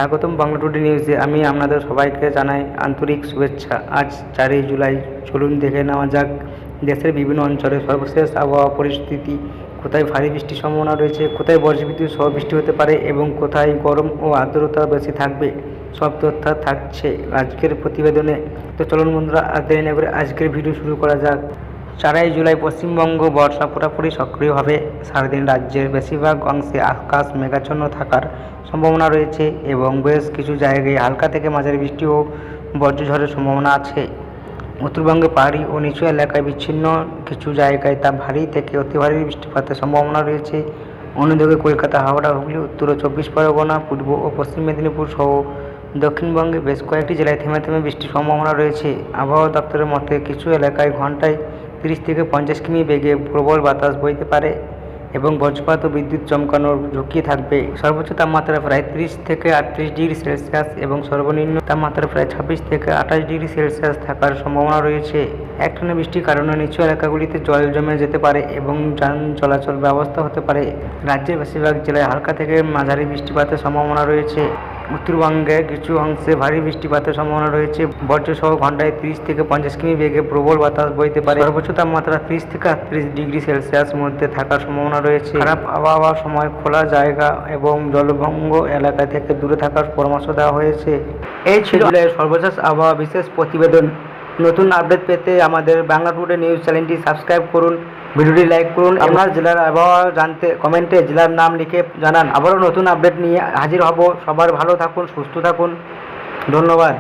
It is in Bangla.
স্বাগতম বাংলা টুডে নিউজে। আমি আপনাদের সবাইকে জানাই আন্তরিক শুভেচ্ছা। আজ 4ই জুলাই। চলুন দেখে নেওয়া যাক দেশের বিভিন্ন অঞ্চলে সর্বশেষ আবহাওয়া পরিস্থিতি। কোথায় ভারী বৃষ্টির সম্ভাবনা রয়েছে, কোথায় বজ্রবিদ্যুৎ সহ বৃষ্টি হতে পারে এবং কোথায় গরম ও আর্দ্রতা বেশি থাকবে, সব তথ্য থাকছে আজকের প্রতিবেদনে। তো চলুন বন্ধুরা, আর দেরি না করে আজকের ভিডিও শুরু করা যাক। 4ই জুলাই পশ্চিমবঙ্গ বর্ষা পুরোপুরি সক্রিয় হবে। সারাদিন রাজ্যের বেশিরভাগ অংশে আকাশ মেঘাচ্ছন্ন থাকার সম্ভাবনা রয়েছে এবং বেশ কিছু জায়গায় হালকা থেকে মাঝারি বৃষ্টি ও বজ্রঝড়ের সম্ভাবনা আছে। উত্তরবঙ্গে পাহাড়ি ও নিচু এলাকায় বিচ্ছিন্ন কিছু জায়গায় তা ভারী থেকে অতি ভারী বৃষ্টিপাতের সম্ভাবনা রয়েছে। অন্যদিকে কলকাতা, হাওড়া, হুগলি, উত্তর ও 24 পরগনা, পূর্ব ও পশ্চিম মেদিনীপুর সহ দক্ষিণবঙ্গে বেশ কয়েকটি জেলায় থেমে থেমে বৃষ্টির সম্ভাবনা রয়েছে। আবহাওয়া দপ্তরের মতে কিছু এলাকায় ঘন্টায় 30 থেকে 50 কিমি বেগে প্রবল বাতাস বইতে পারে এবং বজ্রপাত ও বিদ্যুৎ চমকানোর ঝুঁকি থাকবে। সর্বোচ্চ তাপমাত্রা প্রায় 30 থেকে 38 ডিগ্রি সেলসিয়াস এবং সর্বনিম্ন তাপমাত্রা প্রায় 26 থেকে 28 ডিগ্রি সেলসিয়াস থাকার সম্ভাবনা রয়েছে। একটানা বৃষ্টির কারণে নিচু এলাকাগুলিতে জল জমে যেতে পারে এবং যান চলাচল ব্যবস্থা হতে পারে। রাজ্যের বেশিরভাগ জেলায় হালকা থেকে মাঝারি বৃষ্টিপাতের সম্ভাবনা রয়েছে। উত্তরবঙ্গে কিছু অংশে ভারী বৃষ্টিপাতের সম্ভাবনা রয়েছে। বজ্রসহ ঘন্টায় 30 থেকে 50 কিমি বেগে প্রবল বাতাস বইতে পারে। সর্বোচ্চ তাপমাত্রা 30 থেকে 38 ডিগ্রি সেলসিয়াস মধ্যে থাকার সম্ভাবনা রয়েছে। খারাপ আবহাওয়ার সময় খোলা জায়গা এবং জলভঙ্গ এলাকা থেকে দূরে থাকার পরামর্শ দেওয়া হয়েছে। এই ছিল সর্বশেষ আবহাওয়া বিশেষ প্রতিবেদন। নতুন আপডেট পেতে আমাদের বাংলা টুডে নিউজ চ্যানেলটি সাবস্ক্রাইব করুন, ভিডিওটি লাইক করুন। আপনার জেলার আবহাওয়া জানতে কমেন্টে জেলার নাম লিখে জানান। আবারও নতুন আপডেট নিয়ে হাজির হব। সবার ভালো থাকুন, সুস্থ থাকুন। ধন্যবাদ।